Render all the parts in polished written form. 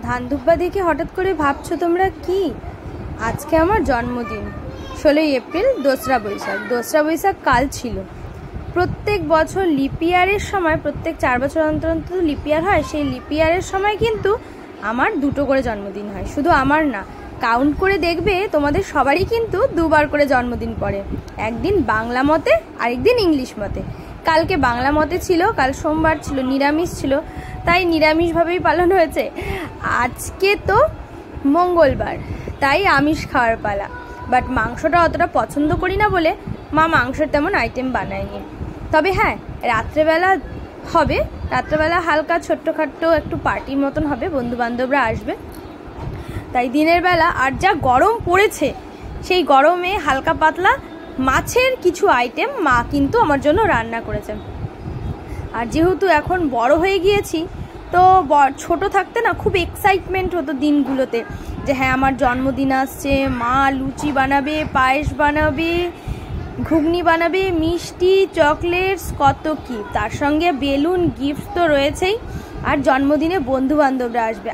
ধান ধুব্বা দেখে হঠাৎ করে ভাবছো তোমরা কি আজকে আমার জন্মদিন 16ই এপ্রিল দোসরা বৈশাখ কাল ছিল। প্রত্যেক বছর লিপিয়ারের সময় প্রত্যেক 4 বছর অন্তর অন্তর লিপিয়ার হয়, সেই লিপিয়ারের সময় কিন্তু আমার 2টো করে জন্মদিন হয়। শুধু আমার না, কাউন্ট করে দেখবে তোমাদের সবারই কিন্তু 2বার করে জন্মদিন পড়ে, একদিন বাংলা মতে আরেকদিন ইংলিশ মতে। কালকে বাংলা মতে ছিল, কাল সোমবার ছিল, নিরামিষ ছিল, তাই নিরামিষভাবেই পালন হয়েছে। আজকে তো মঙ্গলবার, তাই আমিষ খাওয়ার পালা। বাট মাংসটা অতটা পছন্দ করি না বলে মা মাংসের তেমন আইটেম বানায়নি। তবে হ্যাঁ, রাত্রেবেলা হবে, রাত্রেবেলা হালকা ছোট্টখাট্টো একটু পার্টির মতন হবে, বন্ধুবান্ধবরা আসবে। তাই দিনের বেলা আর যা গরম পড়েছে, সেই গরমে হালকা পাতলা মাছের কিছু আইটেম মা কিন্তু আমার জন্য রান্না করেছে। আর যেহেতু এখন বড় হয়ে গিয়েছি, তো ছোট থাকতে না খুব এক্সাইটমেন্ট হতো দিনগুলোতে, যে হ্যাঁ আমার জন্মদিন আসছে, মা লুচি বানাবে, পায়েস বানাবে, ঘুগনি বানাবে, মিষ্টি, চকলেটস, কত কি, তার সঙ্গে বেলুন, গিফট তো রয়েছেই। আর জন্মদিনে বন্ধু বান্ধবরা আসবে।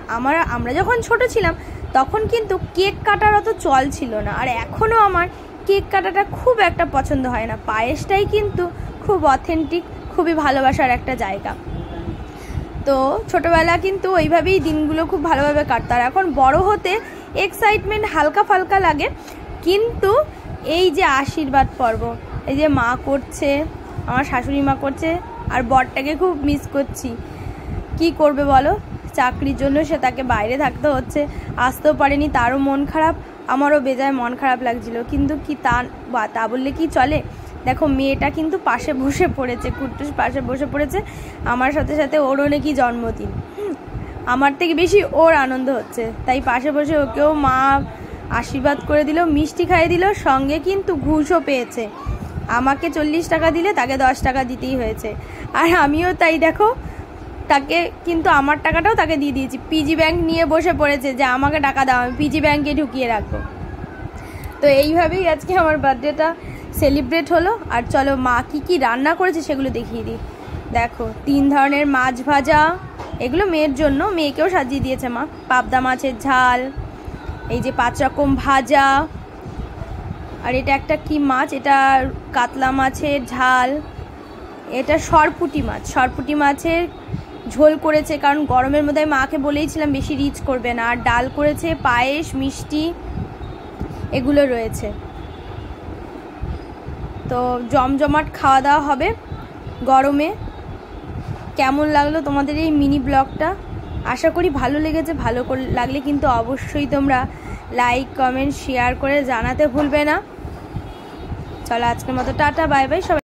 আমরা যখন ছোট ছিলাম তখন কিন্তু কেক কাটার অত চল ছিল না, আর এখনও আমার কেক কাটাটা খুব একটা পছন্দ হয় না। পায়েসটাই কিন্তু খুব অথেন্টিক, খুবই ভালোবাসার একটা জায়গা। তো ছোটবেলা কিন্তু ওইভাবেই দিনগুলো খুব ভালোভাবে কাটতো। আর এখন বড় হতে এক্সাইটমেন্ট হালকা ফালকা লাগে, কিন্তু এই যে আশীর্বাদ পর্ব, এই যে মা করছে, আমার শাশুড়ি মা করছে, আর বরটাকে খুব মিস করছি। কি করবে বলো, চাকরির জন্য সে তাকে বাইরে থাকতে হচ্ছে, আসতেও পারেনি, তারও মন খারাপ, আমারও বেজায় মন খারাপ লাগছিল। কিন্তু কি তা বললে কি চলে? দেখো মেয়েটা কিন্তু পাশে বসে পড়েছে, কুট্টুস পাশে বসে পড়েছে আমার সাথে সাথে। ওরও নাকি জন্মদিন, আমার থেকে বেশি ওর আনন্দ হচ্ছে, তাই পাশে বসে ওকেও মা আশীর্বাদ করে দিল, মিষ্টি খাইয়ে দিল, সঙ্গে কিন্তু ঘুষও পেয়েছে। আমাকে 40 টাকা দিলে তাকে 10 টাকা দিতেই হয়েছে। আর আমিও তাই, দেখো তাকে কিন্তু আমার টাকাটাও তাকে দিয়ে দিয়েছি। পিজি ব্যাংক নিয়ে বসে পড়েছে যে আমাকে টাকা দাও, আমি পিজি ব্যাংকে ঢুকিয়ে রাখবো। তো এইভাবেই আজকে আমার বার্থডেটা সেলিব্রেট হলো। আর চলো মা কি রান্না করেছে সেগুলো দেখিয়ে দিই। দেখো 3 ধরনের মাছ ভাজা, এগুলো মেয়ের জন্য, মেয়েকেও সাজিয়ে দিয়েছে মা। পাবদা মাছের ঝাল, এই যে 5 রকম ভাজা, আর এটা একটা কি মাছ, এটা কাতলা মাছের ঝাল, এটা সরপুটি মাছের ঝোল করেছে, কারণ গরমের মধ্যে মাকে বলেইছিলাম বেশি রিচ করবে না। আর ডাল করেছে, পায়েস, মিষ্টি, এগুলো রয়েছে। তো জমজমাট খাওয়া দাওয়া হবে গরমে। কেমন লাগলো তোমাদের এই মিনি ব্লগটা? আশা করি ভালো লেগেছে। ভালো লাগলে কিন্তু অবশ্যই তোমরা লাইক, কমেন্ট, শেয়ার করে জানাতে ভুলবে না। চলো আজকের মতো টাটা, বাই বাই সবাই।